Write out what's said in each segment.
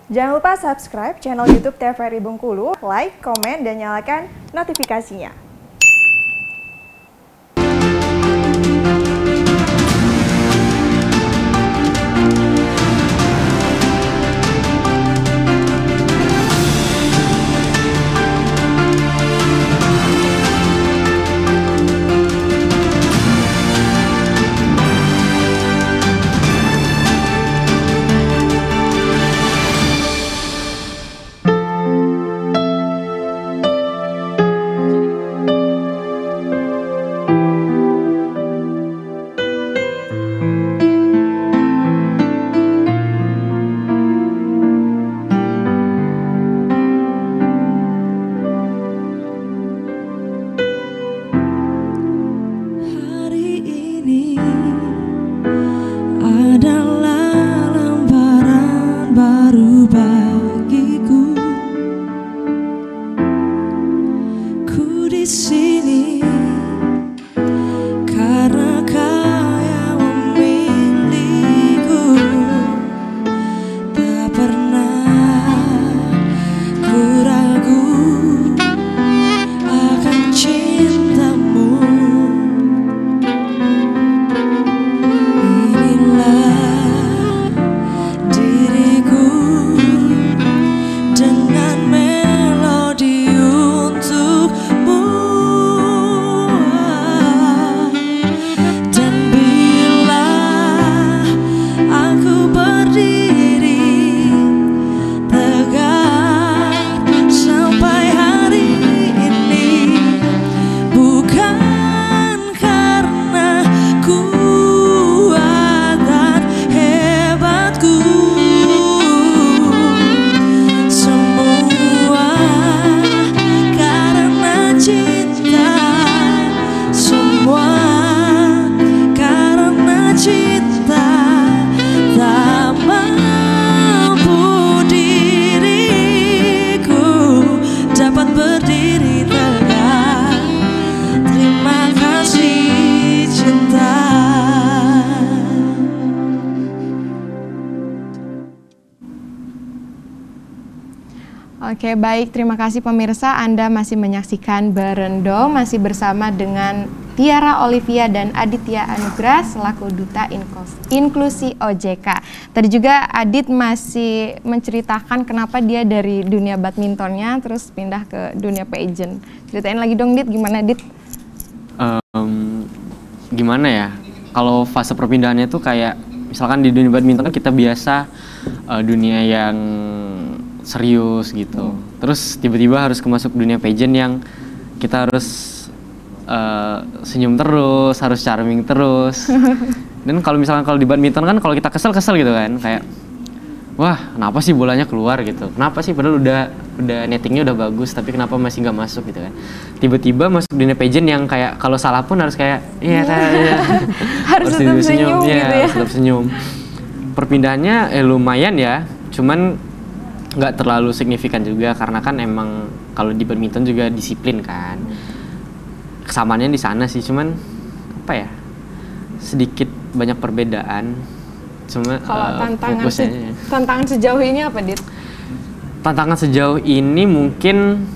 Jangan lupa subscribe channel YouTube TVRI Bengkulu, like, komen, dan nyalakan notifikasinya. Oke, baik. Terima kasih pemirsa. Anda masih menyaksikan Berendo, masih bersama dengan Tiara Olivia dan Aditya Anugrah selaku Duta Inklusi OJK. Tadi juga Adit masih menceritakan kenapa dia dari dunia badmintonnya terus pindah ke dunia pageant. Ceritain lagi dong, Dit. Gimana, Dit? Gimana ya? Kalau fase perpindahannya tuh kayak misalkan di dunia badminton kan kita biasa dunia yang serius gitu. Terus tiba-tiba harus masuk dunia pageant yang kita harus senyum terus, harus charming terus. Dan kalau misalkan kalau di badminton kan kalau kita kesel gitu kan, kayak wah, kenapa sih bolanya keluar gitu? Kenapa sih padahal udah nettingnya udah bagus tapi kenapa masih nggak masuk gitu kan? Tiba-tiba masuk dunia pageant yang kayak kalau salah pun harus kayak harus tetap senyum gitu ya. Harus tetap senyum. Perpindahannya lumayan ya, cuman nggak terlalu signifikan juga karena kan emang kalau di badminton juga disiplin kan. Kesamaannya di sana sih, cuman apa ya, sedikit banyak perbedaan. Cuma kalau tantangan sejauh ini apa, Dit? Tantangan sejauh ini mungkin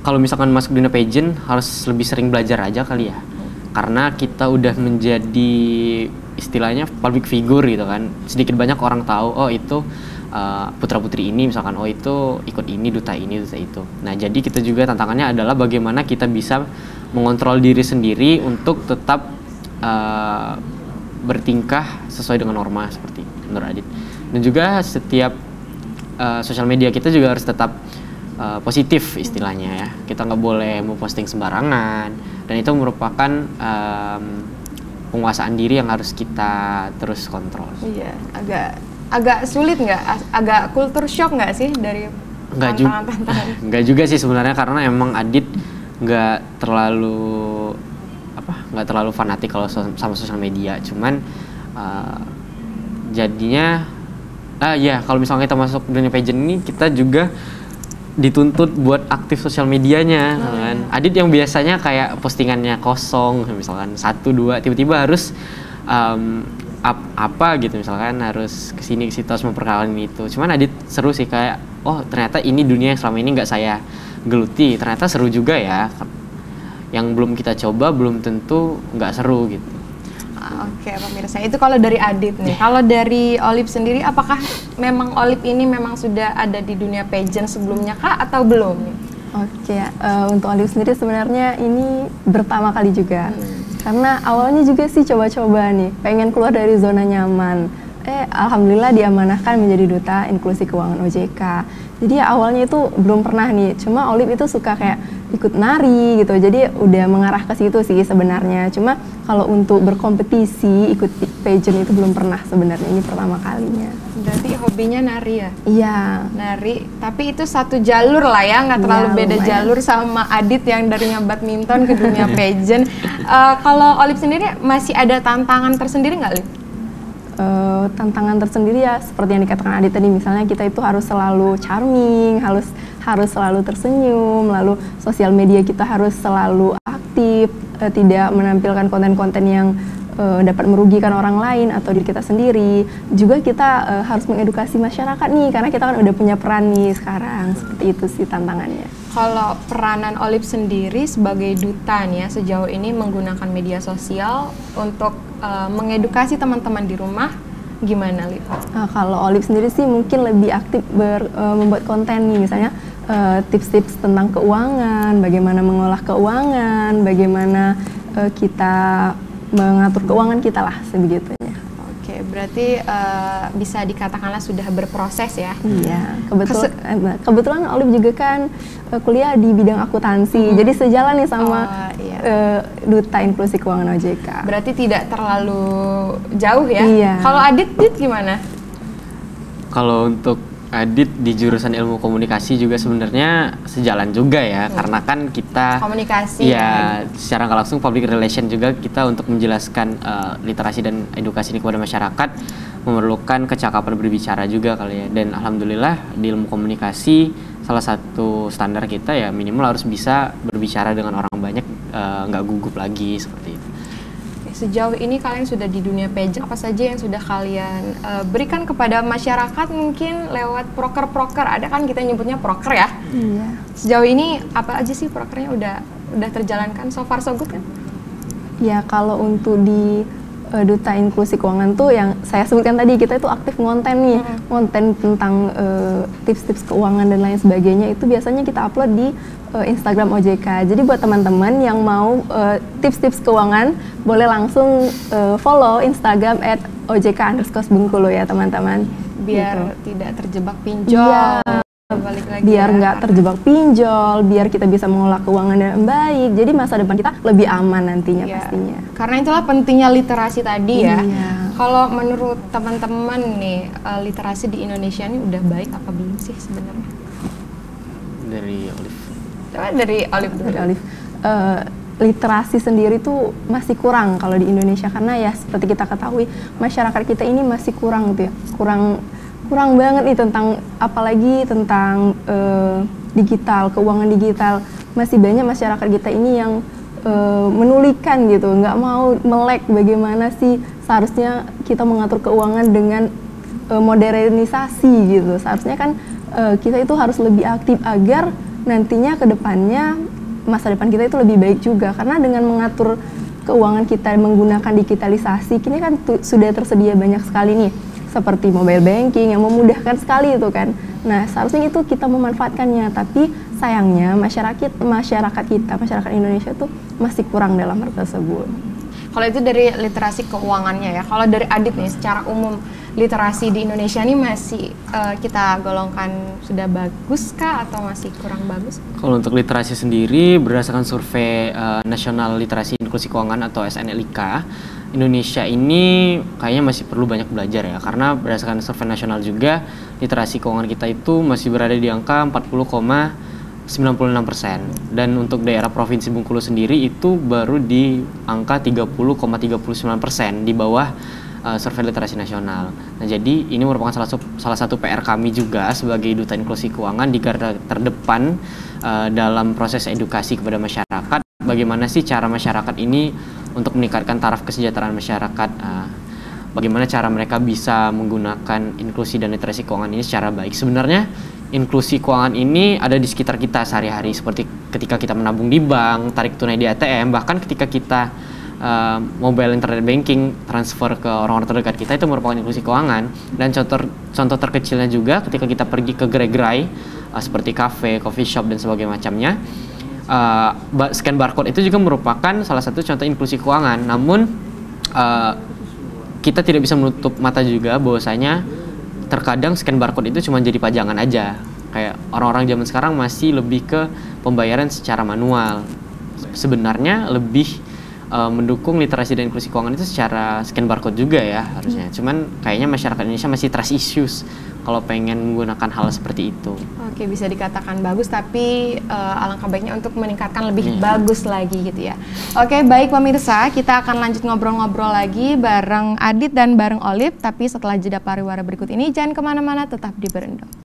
kalau misalkan masuk dunia pageant harus lebih sering belajar aja kali ya. Karena kita udah menjadi istilahnya public figure gitu kan. Sedikit banyak orang tahu, oh itu putra-putri ini misalkan, oh itu ikut ini, duta itu. Nah, jadi kita juga tantangannya adalah bagaimana kita bisa mengontrol diri sendiri untuk tetap bertingkah sesuai dengan norma seperti menurut Adit. Dan juga setiap sosial media kita juga harus tetap positif istilahnya ya. Kita nggak boleh mau posting sembarangan dan itu merupakan penguasaan diri yang harus kita terus kontrol. Iya, agak sulit nggak? Agak culture shock nggak sih dari tantangan-tantangan? Nggak juga sih sebenarnya, karena emang Adit nggak terlalu fanatik kalau sama sosial media. Cuman jadinya kalau misalnya kita masuk dunia pageant ini, kita juga dituntut buat aktif sosial medianya kan. Adit yang biasanya kayak postingannya kosong misalkan 1, 2, tiba-tiba harus apa gitu, misalkan harus kesini ke situ harus memperkenalkan itu. Cuman Adit seru sih, kayak oh ternyata ini dunia yang selama ini nggak saya geluti, ternyata seru juga ya. Yang belum kita coba belum tentu nggak seru gitu. Oke, pemirsa, itu kalau dari Adit nih. Kalau dari Olive sendiri, apakah memang Olive ini memang sudah ada di dunia pageant sebelumnya kah atau belum? Oke, untuk Olive sendiri sebenarnya ini pertama kali juga. Karena awalnya juga sih coba-coba nih, pengen keluar dari zona nyaman. Alhamdulillah diamanahkan menjadi duta inklusi keuangan OJK. Jadi awalnya itu belum pernah nih, cuma Olive itu suka kayak ikut nari gitu, jadi udah mengarah ke situ sih sebenarnya. Cuma kalau untuk berkompetisi, ikut pageant itu belum pernah sebenarnya, ini pertama kalinya. Berarti hobinya nari ya? Iya. Nari, tapi itu satu jalur lah ya, nggak terlalu beda lumayan. jalur sama Adit yang darinya badminton ke dunia pageant. Kalau Olive sendiri masih ada tantangan tersendiri nggak, Liv? Tantangan tersendiri ya seperti yang dikatakan Adit tadi, misalnya kita itu harus selalu charming, harus selalu tersenyum, lalu sosial media kita harus selalu aktif, tidak menampilkan konten-konten yang dapat merugikan orang lain atau diri kita sendiri. Juga kita harus mengedukasi masyarakat nih, karena kita kan udah punya peran nih sekarang. Seperti itu sih tantangannya. Kalau peranan Olive sendiri sebagai duta nih ya, sejauh ini menggunakan media sosial untuk mengedukasi teman-teman di rumah, gimana, Liv? Kalau Olive sendiri sih mungkin lebih aktif membuat konten nih, misalnya tips-tips tentang keuangan, bagaimana mengolah keuangan, bagaimana kita mengatur keuangan kita lah, sebegitunya. Oke, berarti bisa dikatakanlah sudah berproses ya? Iya, kebetulan Olive juga kan kuliah di bidang akuntansi, jadi sejalan nih sama duta inklusi keuangan OJK. Berarti tidak terlalu jauh ya? Iya. Kalau Adit gimana? Kalau untuk Adit di jurusan ilmu komunikasi juga sebenarnya sejalan juga ya, karena kan kita komunikasi ya secara nggak langsung public relation juga, kita untuk menjelaskan literasi dan edukasi ini kepada masyarakat memerlukan kecakapan berbicara juga kali ya. Dan alhamdulillah di ilmu komunikasi salah satu standar kita ya minimal harus bisa berbicara dengan orang banyak, nggak gugup lagi seperti itu. Sejauh ini kalian sudah di dunia pageant, apa saja yang sudah kalian berikan kepada masyarakat mungkin lewat proker-proker? Ada kan kita nyebutnya proker ya? Iya. Sejauh ini apa aja sih prokernya udah terjalankan, so far so good kan? Ya, kalau untuk di duta inklusi keuangan tuh yang saya sebutkan tadi, kita itu aktif ngonten nih, konten tentang tips-tips keuangan dan lain sebagainya, itu biasanya kita upload di Instagram OJK. Jadi buat teman-teman yang mau tips-tips keuangan, boleh langsung follow Instagram @ojk_bengkulu ya teman-teman. Biar gitu. tidak terjebak pinjol. Iya. Balik lagi Biar ya, nggak terjebak pinjol, biar kita bisa mengolah keuangan dengan baik. Jadi masa depan kita lebih aman nantinya pastinya. Karena itulah pentingnya literasi tadi ya. Iya. Kalau menurut teman-teman nih, literasi di Indonesia ini udah baik apa belum sih sebenarnya? Dari Olive. Coba dari Olive dulu. Dari Olive. Literasi sendiri tuh masih kurang kalau di Indonesia, karena ya seperti kita ketahui masyarakat kita ini masih kurang gitu ya, kurang banget nih tentang, apalagi tentang digital, keuangan digital. Masih banyak masyarakat kita ini yang menulikan gitu, nggak mau melek bagaimana sih seharusnya kita mengatur keuangan dengan modernisasi gitu. Seharusnya kan kita itu harus lebih aktif agar nantinya ke depannya masa depan kita itu lebih baik juga, karena dengan mengatur keuangan kita menggunakan digitalisasi, kini kan sudah tersedia banyak sekali nih, seperti mobile banking yang memudahkan sekali itu kan. Nah, seharusnya itu kita memanfaatkannya, tapi sayangnya masyarakat Indonesia tuh masih kurang dalam hal tersebut. Kalau itu dari literasi keuangannya ya. Kalau dari Adit nih, secara umum literasi di Indonesia ini masih kita golongkan sudah bagus kah atau masih kurang bagus? Kalau untuk literasi sendiri, berdasarkan survei Nasional Literasi Inklusi Keuangan atau SNLIK, Indonesia ini kayaknya masih perlu banyak belajar ya, karena berdasarkan survei nasional juga literasi keuangan kita itu masih berada di angka 40,96%, dan untuk daerah Provinsi Bengkulu sendiri itu baru di angka 30,39%, di bawah survei literasi nasional. Nah, jadi ini merupakan salah satu PR kami juga sebagai duta inklusi keuangan di garda terdepan dalam proses edukasi kepada masyarakat. Bagaimana sih cara masyarakat ini untuk meningkatkan taraf kesejahteraan masyarakat, bagaimana cara mereka bisa menggunakan inklusi dan literasi keuangan ini secara baik. Sebenarnya inklusi keuangan ini ada di sekitar kita sehari-hari, seperti ketika kita menabung di bank, tarik tunai di ATM, bahkan ketika kita mobile internet banking, transfer ke orang-orang terdekat kita, itu merupakan inklusi keuangan. Dan contoh terkecilnya juga ketika kita pergi ke gerai-gerai seperti kafe, coffee shop dan sebagainya macamnya, scan barcode itu juga merupakan salah satu contoh inklusi keuangan. Namun kita tidak bisa menutup mata juga bahwasanya terkadang scan barcode itu cuma jadi pajangan aja. Kayak orang-orang zaman sekarang masih lebih ke pembayaran secara manual. Sebenarnya lebih mendukung literasi dan inklusi keuangan itu secara scan barcode juga ya harusnya. Cuman kayaknya masyarakat Indonesia masih trust issues kalau pengen menggunakan hal seperti itu. Oke, bisa dikatakan bagus, tapi alangkah baiknya untuk meningkatkan lebih bagus lagi gitu ya. Oke, baik pemirsa, kita akan lanjut ngobrol-ngobrol lagi bareng Adit dan bareng Olive, tapi setelah jeda pariwara berikut ini jangan kemana-mana, tetap di Berendam.